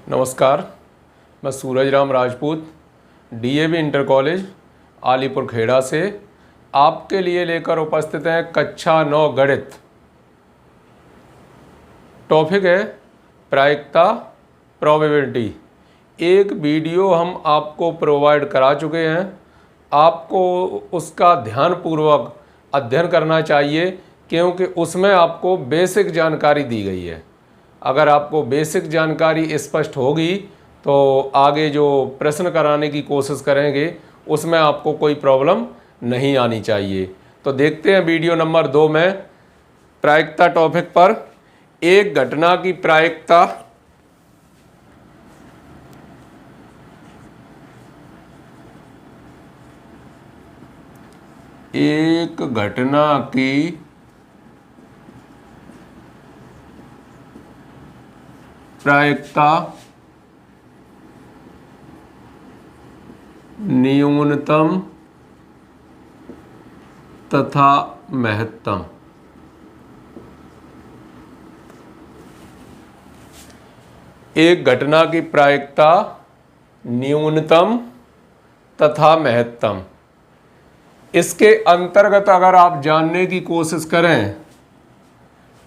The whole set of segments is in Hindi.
नमस्कार, मैं Suraj Ram Rajput DAV inter college Alipur Khera से आपके लिए लेकर उपस्थित हैं कक्षा 9 गणित। टॉपिक है प्रायिकता प्रोबेबिलिटी। एक वीडियो हम आपको प्रोवाइड करा चुके हैं, आपको उसका ध्यानपूर्वक अध्ययन करना चाहिए क्योंकि उसमें आपको बेसिक जानकारी दी गई है। अगर आपको बेसिक जानकारी स्पष्ट होगी तो आगे जो प्रश्न कराने की कोशिश करेंगे उसमें आपको कोई प्रॉब्लम नहीं आनी चाहिए। तो देखते हैं वीडियो नंबर 2 में प्रायिकता टॉपिक पर एक घटना की प्रायिकता एक घटना की प्रायिकता न्यूनतम तथा महत्तम। एक घटना की प्रायिकता न्यूनतम तथा महत्तम, इसके अंतर्गत अगर आप जानने की कोशिश करें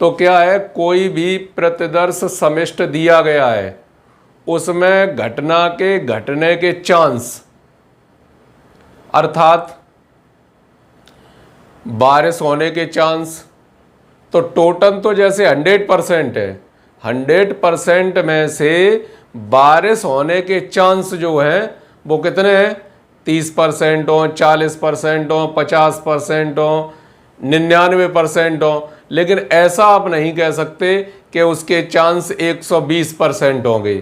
तो क्या है, कोई भी प्रतिदर्श समिष्ट दिया गया है, उसमें घटना के घटने के चांस अर्थात बारिश होने के चांस, तो टोटल तो जैसे 100% है, 100% में से बारिश होने के चांस जो हैं वो कितने हैं, 30% हो, 40% हो, 50% हो, 99% हो। लेकिन ऐसा आप नहीं कह सकते कि उसके चांस 120% होंगे।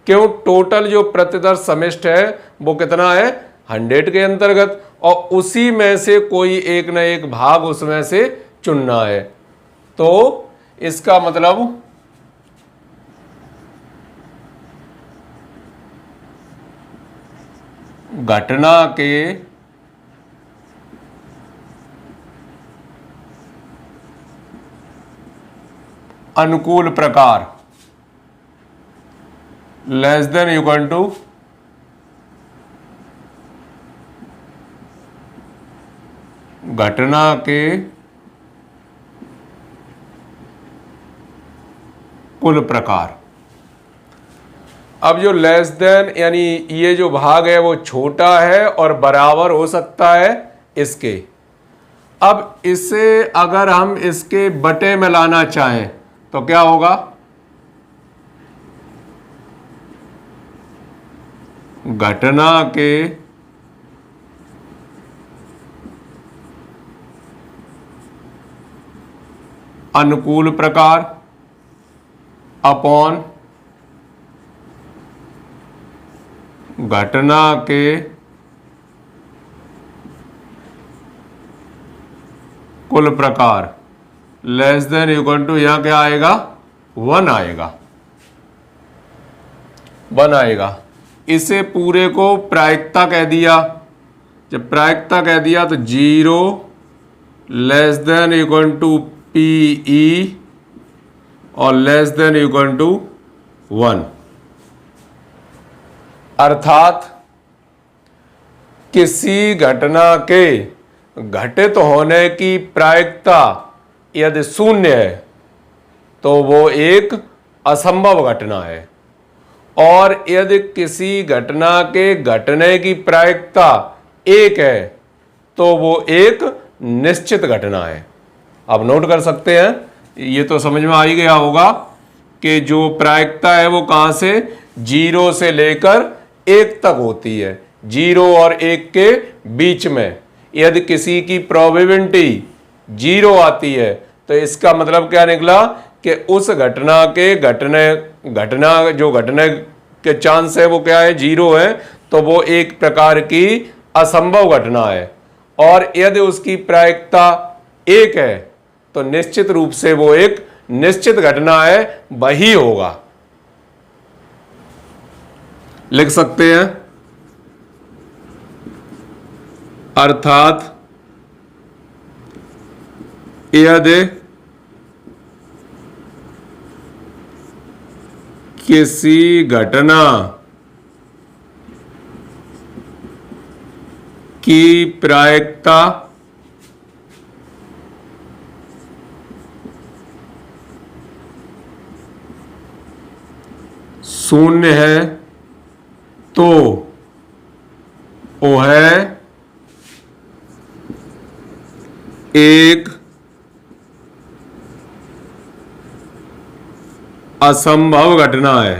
क्यों? टोटल जो प्रतिदर्श समिष्ट है वो कितना है, 100 के अंतर्गत, और उसी में से कोई एक न एक भाग उसमें से चुनना है। तो इसका मतलब घटना के अनुकूल प्रकार लेस देन इक्वल टू घटना के कुल प्रकार। अब जो लेस देन यानी ये जो भाग है वो छोटा है और बराबर हो सकता है इसके। अब इसे अगर हम इसके बटे में लाना चाहें तो क्या होगा, घटना के अनुकूल प्रकार अपॉन घटना के कुल प्रकार लेस देन इक्वल टू, यहां क्या आएगा, 1 आएगा, 1 आएगा। इसे पूरे को प्रायिकता कह दिया। जब प्रायिकता कह दिया तो 0 less than equal to PE और लेस देन इक्वल टू 1, अर्थात किसी घटना के घटित होने की प्रायिकता यदि 0 है तो वो एक असंभव घटना है, और यदि किसी घटना के घटने की प्रायिकता 1 है तो वो एक निश्चित घटना है। अब नोट कर सकते हैं, ये तो समझ में आ ही गया होगा कि जो प्रायिकता है वो कहां से, 0 से लेकर 1 तक होती है, 0 और 1 के बीच में। यदि किसी की प्रोबेबिलिटी 0 आती है तो इसका मतलब क्या निकला कि उस घटना के घटने के चांस है वो क्या है, 0 है, तो वो एक प्रकार की असंभव घटना है। और यदि उसकी प्रायिकता 1 है तो निश्चित रूप से वो एक निश्चित घटना है, वही होगा। लिख सकते हैं, अर्थात यदि किसी घटना की प्रायिकता शून्य है तो वो है एक असंभव घटना है।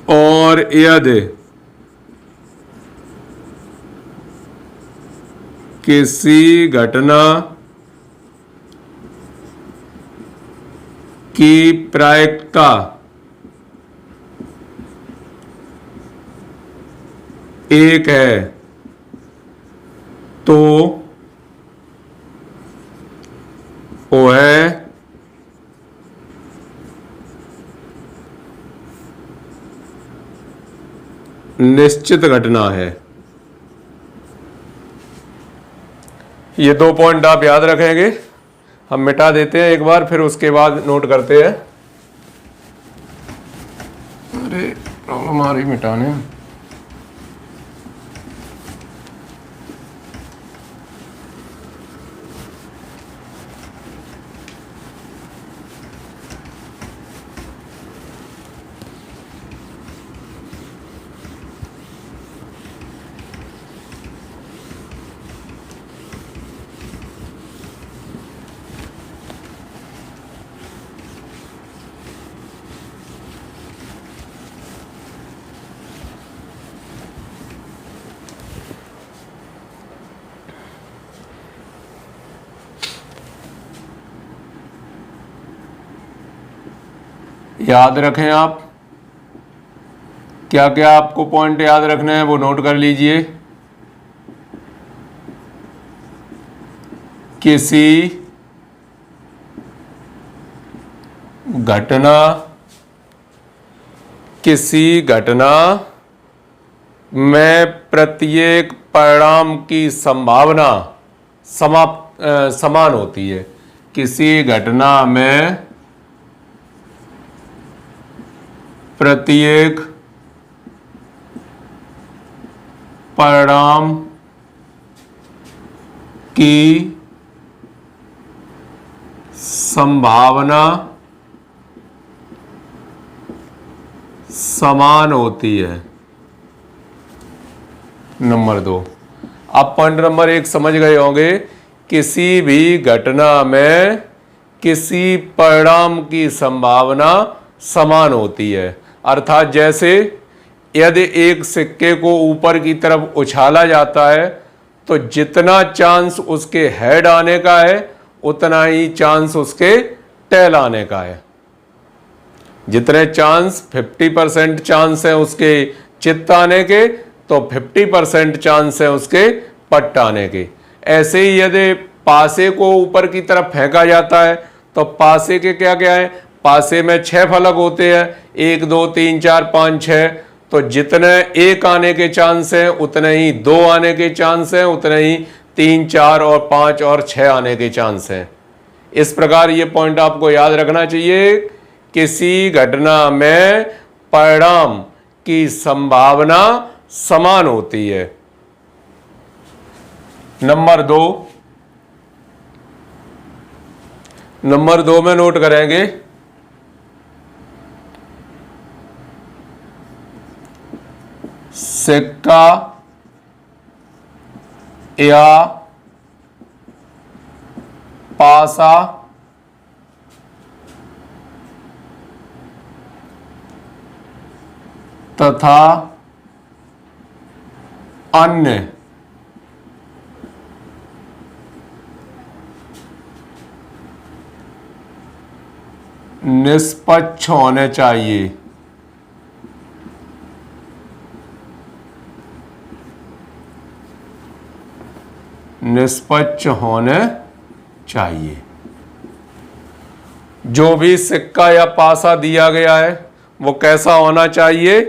और यदि किसी घटना की प्रायिकता एक है तो वो है निश्चित घटना है। ये 2 पॉइंट आप याद रखेंगे। हम मिटा देते हैं एक बार, फिर उसके बाद नोट करते हैं। अरे प्रॉब्लम आ रही मिटाने में। याद रखें आप, क्या क्या आपको पॉइंट याद रखने हैं वो नोट कर लीजिए। किसी घटना में प्रत्येक परिणाम की संभावना समान होती है। किसी घटना में प्रत्येक परिणाम की संभावना समान होती है। नंबर 2, आप पॉइंट नंबर 1 समझ गए होंगे। किसी भी घटना में किसी परिणाम की संभावना समान होती है। अर्थात जैसे यदि एक सिक्के को ऊपर की तरफ उछाला जाता है तो जितना चांस उसके हेड आने का है उतना ही चांस उसके टेल आने का है। जितने चांस 50% चांस है उसके चित्त आने के, तो 50% चांस है उसके पट्ट आने के। ऐसे ही यदि पासे को ऊपर की तरफ फेंका जाता है तो पासे के क्या क्या है, पासे में 6 फलक होते हैं, 1 2 3 4 5 6। तो जितने 1 आने के चांस हैं उतने ही 2 आने के चांस हैं, उतने ही 3 4 और 5 और 6 आने के चांस हैं। इस प्रकार ये पॉइंट आपको याद रखना चाहिए। किसी घटना में परिणाम की संभावना समान होती है। नंबर 2 में नोट करेंगे, सिक्का या पासा तथा अन्य निष्पक्ष होने चाहिए। निष्पक्ष होने चाहिए। जो भी सिक्का या पासा दिया गया है वो कैसा होना चाहिए,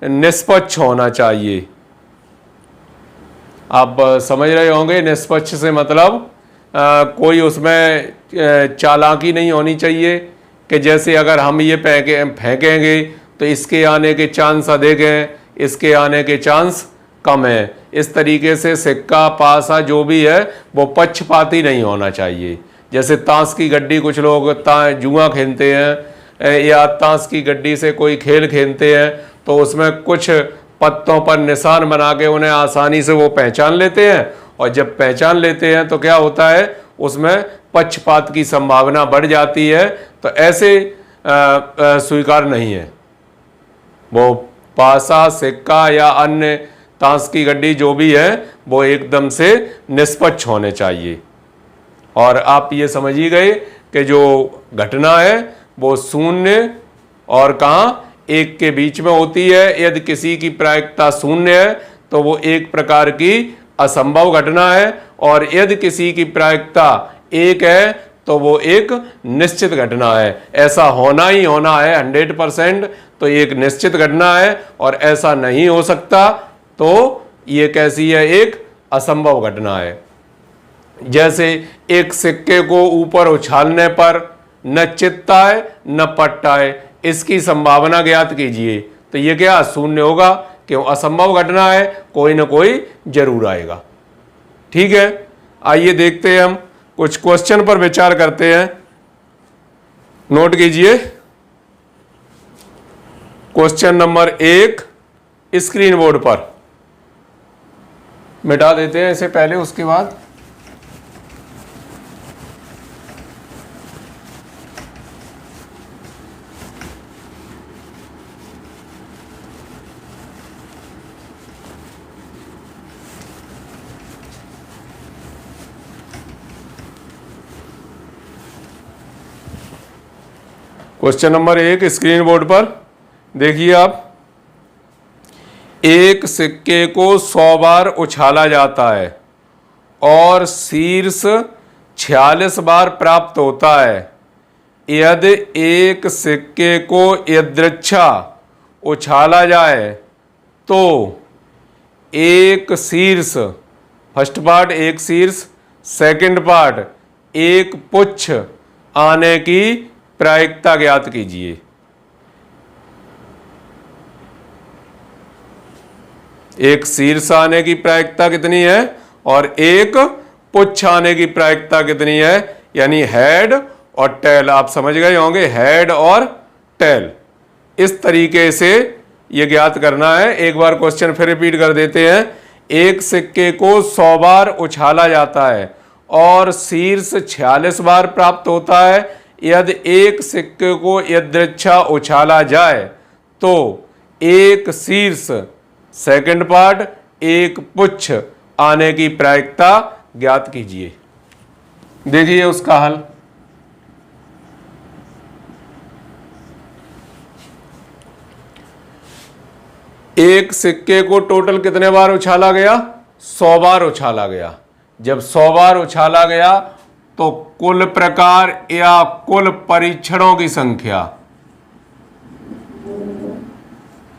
निष्पक्ष होना चाहिए। आप समझ रहे होंगे निष्पक्ष से मतलब कोई उसमें चालाकी नहीं होनी चाहिए कि जैसे अगर हम ये फेंकेंगे तो इसके आने के चांस अधिक हैं, इसके आने के चांस कम है। इस तरीके से सिक्का पासा जो भी है वो पक्षपाती नहीं होना चाहिए। जैसे ताश की गड्डी, कुछ लोग जुआ खेलते हैं या ताश की गड्डी से कोई खेल खेलते हैं तो उसमें कुछ पत्तों पर निशान बना के उन्हें आसानी से वो पहचान लेते हैं, और जब पहचान लेते हैं तो क्या होता है, उसमें पक्षपात की संभावना बढ़ जाती है। तो ऐसे स्वीकार नहीं है। वो पासा, सिक्का या अन्य ताश की गड्डी जो भी है वो एकदम से निष्पक्ष होने चाहिए। और आप ये समझ ही गए कि जो घटना है वो शून्य और कहाँ, एक के बीच में होती है। यदि किसी की प्रायिकता शून्य है तो वो एक प्रकार की असंभव घटना है, और यदि किसी की प्रायिकता एक है तो वो एक निश्चित घटना है। ऐसा होना ही होना है 100%, तो एक निश्चित घटना है, और ऐसा नहीं हो सकता तो ये कैसी है, एक असंभव घटना है। जैसे एक सिक्के को ऊपर उछालने पर न चित्ताए न पट्टाए, इसकी संभावना ज्ञात कीजिए। तो ये क्या, शून्य होगा, क्यों, असंभव घटना है, कोई ना कोई जरूर आएगा। ठीक है, आइए देखते हैं, हम कुछ क्वेश्चन पर विचार करते हैं। नोट कीजिए। क्वेश्चन नंबर 1 स्क्रीन बोर्ड पर मिटा देते हैं इसे पहले, उसके बाद क्वेश्चन नंबर 1 स्क्रीन बोर्ड पर देखिए आप। एक सिक्के को 100 बार उछाला जाता है और शीर्ष 46 बार प्राप्त होता है। यदि एक सिक्के को यदृच्छा उछाला जाए तो एक शीर्ष, फर्स्ट पार्ट एक शीर्ष, सेकंड पार्ट एक पुच्छ आने की प्रायिकता ज्ञात कीजिए। एक शीर्ष आने की प्रायिकता कितनी है और एक पुच्छ आने की प्रायिकता कितनी है, यानी हेड और टेल। आप समझ गए होंगे, हेड और टेल। इस तरीके से यह ज्ञात करना है। एक बार क्वेश्चन फिर रिपीट कर देते हैं। एक सिक्के को 100 बार उछाला जाता है और शीर्ष 46 बार प्राप्त होता है। यदि एक सिक्के को यदृच्छा उछाला जाए तो एक शीर्ष, सेकंड पार्ट एक पुच्छ आने की प्रायिकता ज्ञात कीजिए। देखिए उसका हल। एक सिक्के को टोटल कितने बार उछाला गया, 100 बार उछाला गया। जब 100 बार उछाला गया तो कुल प्रकार या कुल परीक्षणों की संख्या,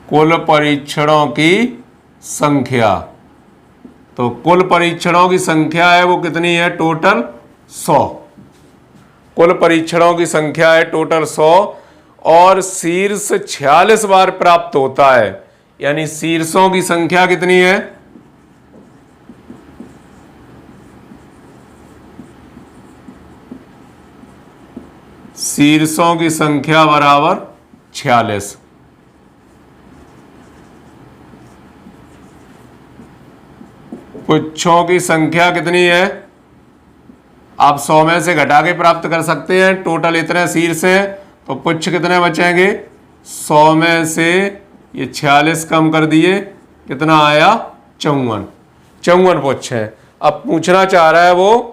कुल परीक्षणों की संख्या, तो कुल परीक्षणों की संख्या है वो कितनी है, टोटल 100। कुल परीक्षणों की संख्या है टोटल 100 और शीर्ष 46 बार प्राप्त होता है, यानी शीर्षों की संख्या कितनी है, शीर्षों की संख्या बराबर 46। पुच्छों की संख्या कितनी है, आप 100 में से घटा के प्राप्त कर सकते हैं। टोटल इतने शीर्ष हैं तो पुच्छ कितने बचेंगे, 100 में से ये 46 कम कर दिए, कितना आया, 54 पुच्छ हैं। अब पूछना चाह रहा है वो,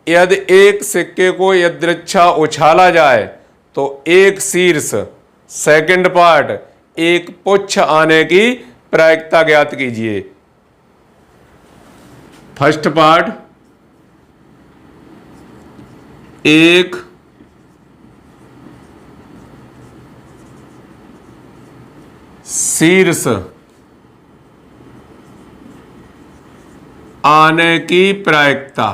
यदि एक सिक्के को यदृच्छा उछाला जाए तो एक शीर्ष, सेकंड पार्ट एक पुच्छ आने की प्रायिकता ज्ञात कीजिए। फर्स्ट पार्ट एक शीर्ष आने की प्रायिकता,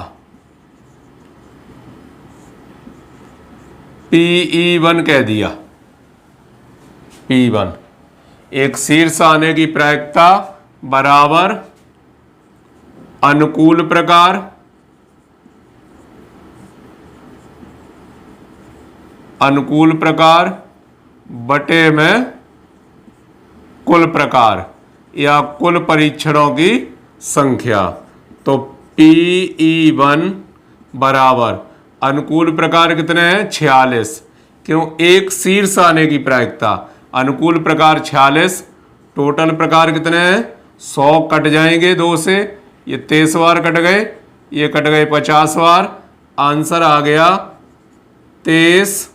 PE1 कह दिया। P1 एक शीर्ष आने की प्रायिकता बराबर अनुकूल प्रकार बटे में कुल प्रकार या कुल परीक्षणों की संख्या। तो PE1 बराबर अनुकूल प्रकार कितने हैं? 46। क्यों? एक शीर्ष आने की प्रायिकता, अनुकूल प्रकार 46, टोटल प्रकार कितने हैं? 100 कट जाएंगे 2 से, ये 23 बार कट गए, ये कट गए 50 बार। आंसर आ गया 23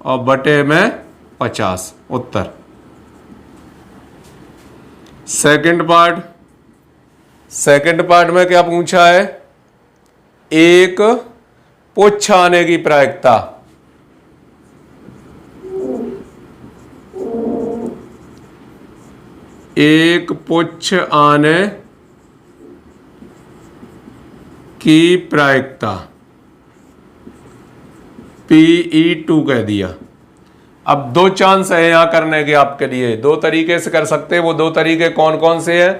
और बटे में 50 उत्तर। सेकंड पार्ट में क्या पूछा है? एक पुच्छ आने की प्रायिकता, एक पुच्छ आने की प्रायिकता PE2 कह दिया। अब 2 चांस है यहां करने के आपके लिए, 2 तरीके से कर सकते हैं। वो 2 तरीके कौन कौन से हैं?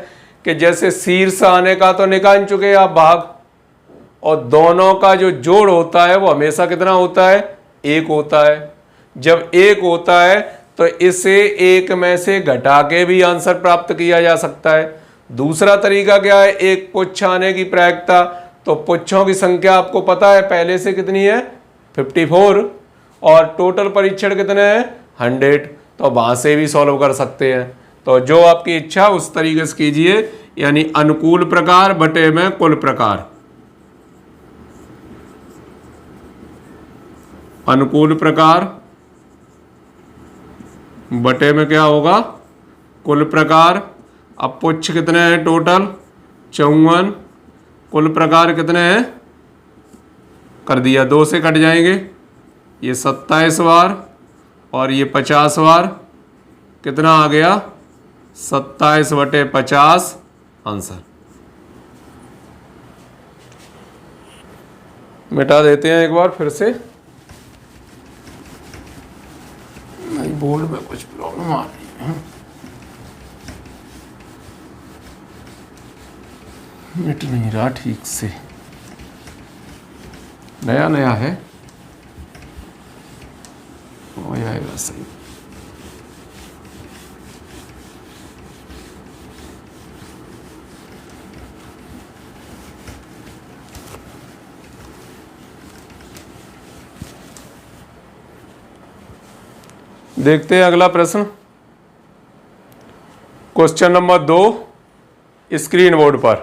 कि जैसे शीर्ष आने का तो निकाल चुके आप भाग, और दोनों का जो जोड़ होता है वो हमेशा कितना होता है? 1 होता है। जब 1 होता है तो इसे 1 में से घटा के भी आंसर प्राप्त किया जा सकता है। दूसरा तरीका क्या है? एक पुच्छ आने की प्रायिकता, तो पुच्छों की संख्या आपको पता है पहले से कितनी है? 54, और टोटल परीक्षण कितने हैं? 100। तो वहां से भी सॉल्व कर सकते हैं। तो जो आपकी इच्छा उस तरीके से कीजिए, यानी अनुकूल प्रकार बटे में कुल प्रकार। अनुकूल प्रकार बटे में क्या होगा? कुल प्रकार। अब पुच्छ कितने हैं टोटल? 54। कुल प्रकार कितने हैं? कर दिया, 2 से कट जाएंगे, ये 27 बार और ये 50 बार। कितना आ गया? 27 बटे 50 आंसर। मिटा देते हैं एक बार फिर से, बोर्ड में कुछ प्रॉब्लम आ रही है, मिट नहीं रहा ठीक से, नया है, हो जाएगा सही। देखते हैं अगला प्रश्न। क्वेश्चन नंबर 2 स्क्रीन बोर्ड पर।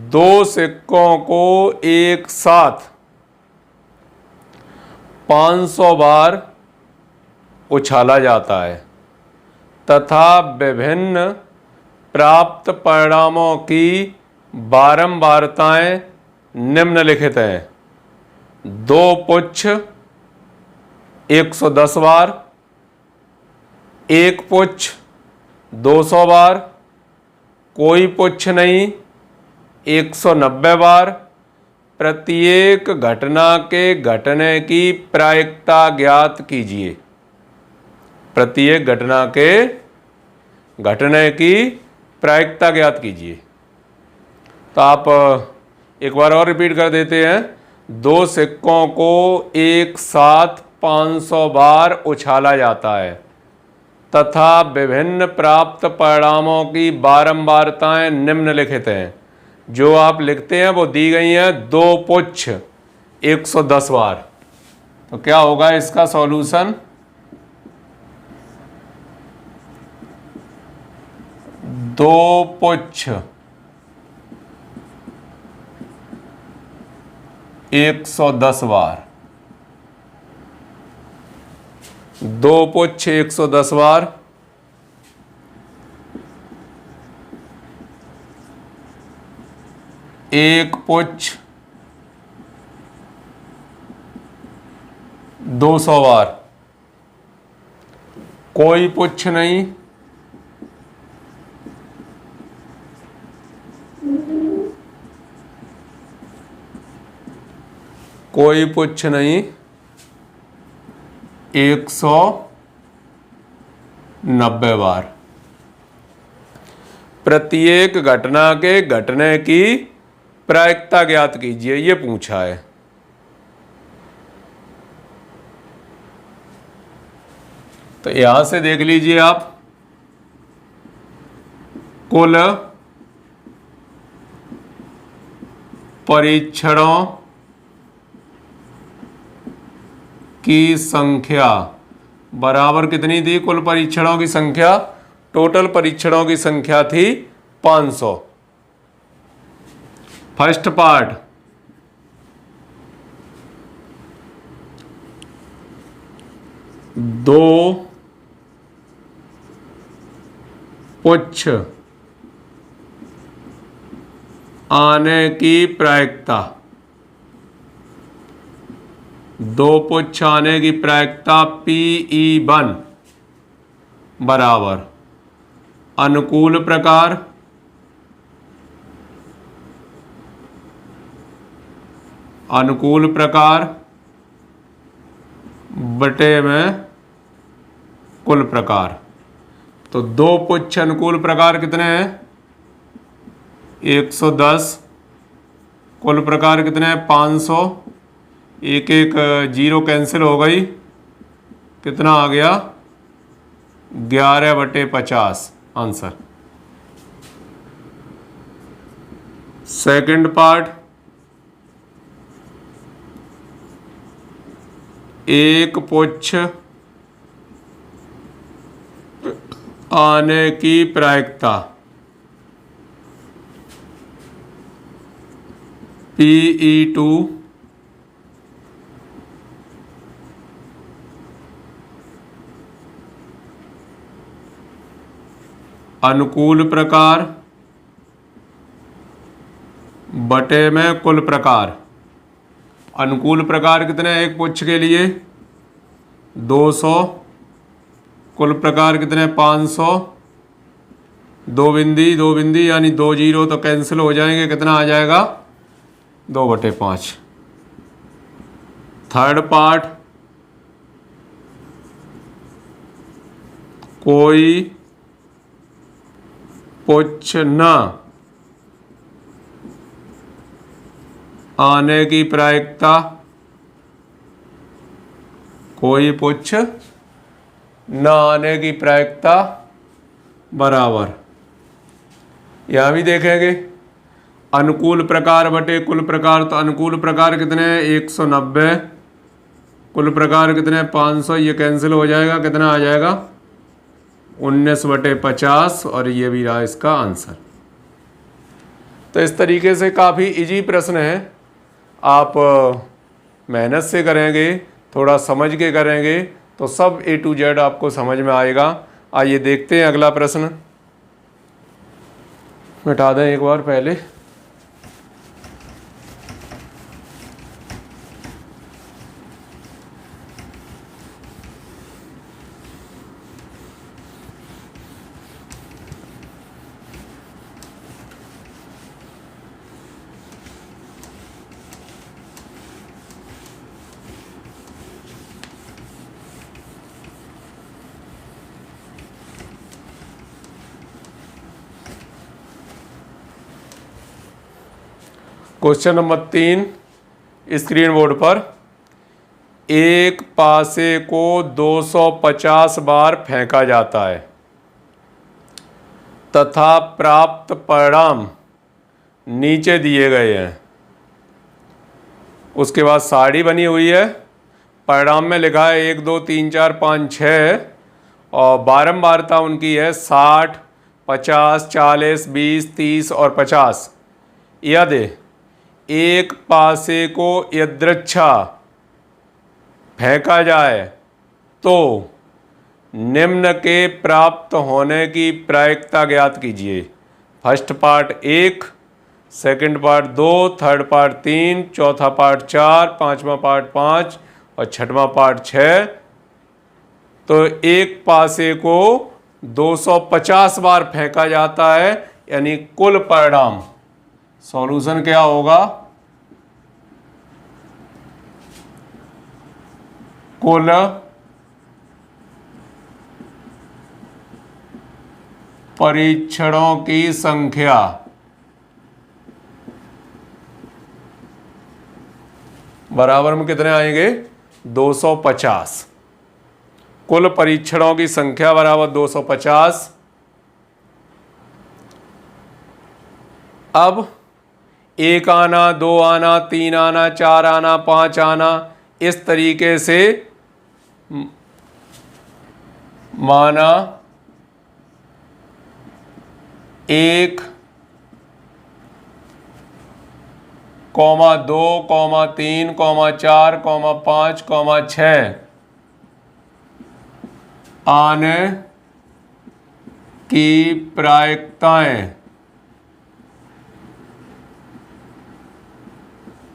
2 सिक्कों को एक साथ 500 बार उछाला जाता है तथा विभिन्न प्राप्त परिणामों की बारंबारताएं निम्नलिखित हैं। 2 पुच्छ 110 बार, 1 पुच्छ 200 बार, कोई पुच्छ नहीं 190 बार। प्रत्येक घटना के घटने की प्रायिकता ज्ञात कीजिए। प्रत्येक घटना के घटने की प्रायिकता ज्ञात कीजिए। तो आप एक बार और रिपीट कर देते हैं। 2 सिक्कों को एक साथ 500 बार उछाला जाता है तथा विभिन्न प्राप्त परिणामों की बारंबारताएं निम्नलिखित हैं। जो आप लिखते हैं वो दी गई हैं। 2 पुच्छ 110 बार। तो क्या होगा इसका सॉल्यूशन? 2 पुच्छ 110 बार, 2 पुच्छ 110 बार, 1 पुच्छ 200 बार, कोई पुच्छ नहीं, कोई पुच्छ नहीं, 190 बार। प्रत्येक घटना के घटने की प्रायिकता ज्ञात कीजिए, ये पूछा है। तो यहां से देख लीजिए आप, कुल परीक्षणों की संख्या बराबर कितनी थी? कुल परीक्षणों की संख्या, टोटल परीक्षणों की संख्या थी 500। फर्स्ट पार्ट, दो पुच्छ आने की प्रायिकता, दो पुच्छ आने की प्रायिकता PE1 बराबर अनुकूल प्रकार बटे में कुल प्रकार। तो दो पुच्छ अनुकूल प्रकार कितने हैं? 110। कुल प्रकार कितने हैं? 500। एक एक जीरो कैंसिल हो गई, कितना आ गया? 11/50 आंसर। सेकंड पार्ट, एक पुच्छ आने की प्रायिकता PE2 अनुकूल प्रकार बटे में कुल प्रकार। अनुकूल प्रकार कितने? एक पुच्छ के लिए 200। कुल प्रकार कितने? 500। दो बिंदी यानी 2 जीरो तो कैंसिल हो जाएंगे, कितना आ जाएगा? 2/5। थर्ड पार्ट, कोई पुच्छ न आने की प्रायिकता, कोई पुच्छ न आने की प्रायिकता बराबर, यहां भी देखेंगे अनुकूल प्रकार बटे कुल प्रकार। तो अनुकूल प्रकार कितने हैं? 190। कुल प्रकार कितने? 500। ये कैंसिल हो जाएगा, कितना आ जाएगा? 19/50। और ये भी रहा इसका आंसर। तो इस तरीके से काफ़ी इजी प्रश्न है। आप मेहनत से करेंगे, थोड़ा समझ के करेंगे तो सब A to Z आपको समझ में आएगा। आइए देखते हैं अगला प्रश्न। मिटा दें एक बार पहले। क्वेश्चन नंबर 3 स्क्रीन बोर्ड पर, एक पासे को 250 बार फेंका जाता है तथा प्राप्त परिणाम नीचे दिए गए हैं। उसके बाद साड़ी बनी हुई है, परिणाम में लिखा है 1 2 3 4 5 6 और बारंबारता उनकी है 60 50 40 20 30 और 50। यदि एक पासे को यदृच्छा फेंका जाए तो निम्न के प्राप्त होने की प्रायिकता ज्ञात कीजिए। First part 1, second part 2, third part 3, चौथा पार्ट 4, पांचवा पार्ट 5 और छठवां पार्ट 6। तो एक पासे को 250 बार फेंका जाता है, यानी कुल परिणाम। सॉल्यूशन क्या होगा? कुल परीक्षणों की संख्या बराबर में कितने आएंगे? 250। कुल परीक्षणों की संख्या बराबर 250। अब 1 आना, 2 आना, 3 आना, 4 आना, 5 आना, इस तरीके से माना 1, 2, 3, 4, 5, 6 आने की प्रायिकताएं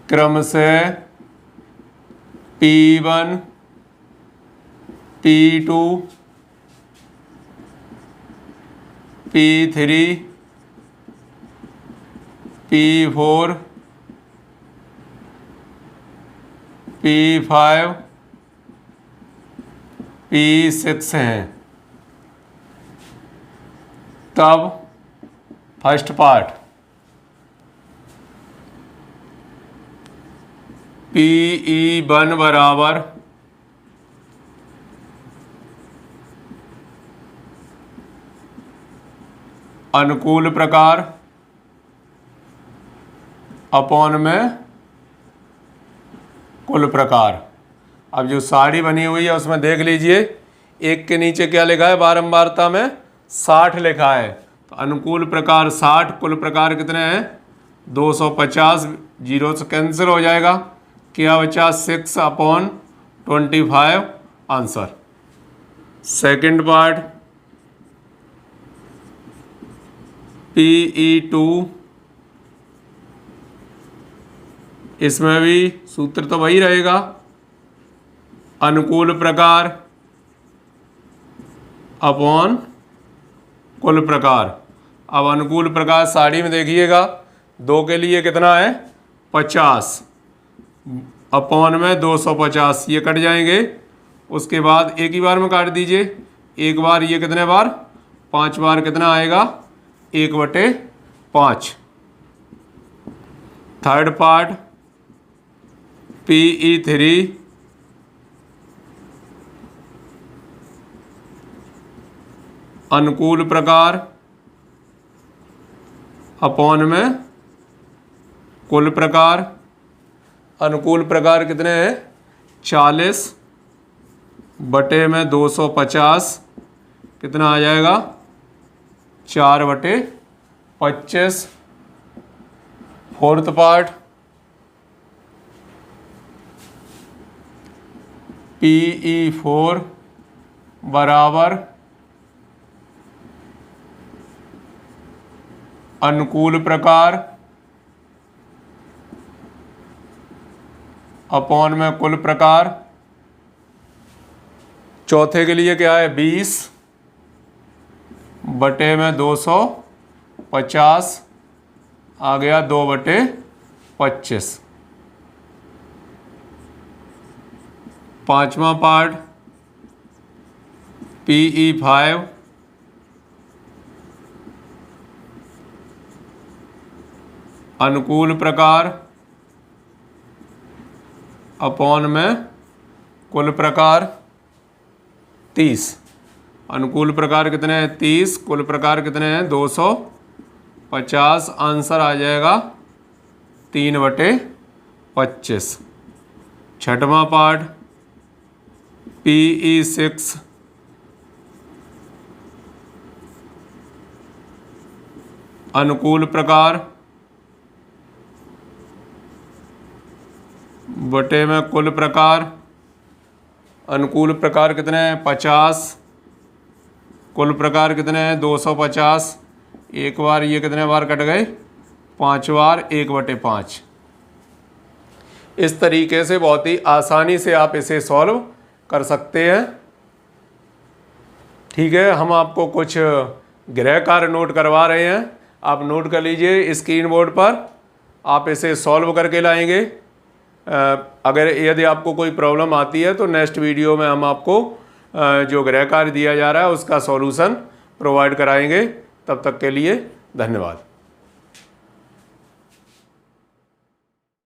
क्रम से P1, P2, P3, P4, P5, P6 हैं। तब फर्स्ट पार्ट PE1 बराबर अनुकूल प्रकार अपॉन में कुल प्रकार। अब जो साड़ी बनी हुई है उसमें देख लीजिए, एक के नीचे क्या लिखा है? बारंबारता में 60 लिखा है, तो अनुकूल प्रकार 60, कुल प्रकार कितने हैं? 250। 0 से कैंसिल हो जाएगा, क्या बचा? 6/25 आंसर। सेकंड पार्ट PE2, इसमें भी सूत्र तो वही रहेगा, अनुकूल प्रकार अपॉन कुल प्रकार। अब अनुकूल प्रकार साड़ी में देखिएगा, 2 के लिए कितना है? 50 अपॉन में 250, ये कट जाएंगे। उसके बाद एक ही बार में काट दीजिए, एक बार, ये कितने बार? 5 बार, कितना आएगा? 1/5। थर्ड पार्ट PE3, अनुकूल प्रकार अपॉन में कुल प्रकार। अनुकूल प्रकार कितने हैं? 40/250, कितना आ जाएगा? 4/25। फोर्थ पार्ट PE4 बराबर अनुकूल प्रकार अपॉन में कुल प्रकार। चौथे के लिए क्या है? 20/250 आ गया 2/25। पांचवा पार्ट PE5 अनुकूल प्रकार अपॉन में कुल प्रकार। 30। अनुकूल प्रकार कितने हैं? 30। कुल प्रकार कितने हैं? 250। आंसर आ जाएगा 3/25। छठवां पार्ट PE6 अनुकूल प्रकार बटे में कुल प्रकार। अनुकूल प्रकार कितने हैं? 50। कुल प्रकार कितने हैं? 250। एक बार, ये कितने बार कट गए? 5 बार, 1/5। इस तरीके से बहुत ही आसानी से आप इसे सॉल्व कर सकते हैं। ठीक है, हम आपको कुछ गृह कार्य नोट करवा रहे हैं, आप नोट कर लीजिए स्क्रीन बोर्ड पर। आप इसे सॉल्व करके लाएंगे। अगर यदि आपको कोई प्रॉब्लम आती है तो नेक्स्ट वीडियो में हम आपको जो गृह कार्य दिया जा रहा है उसका सॉल्यूशन प्रोवाइड कराएंगे। तब तक के लिए धन्यवाद।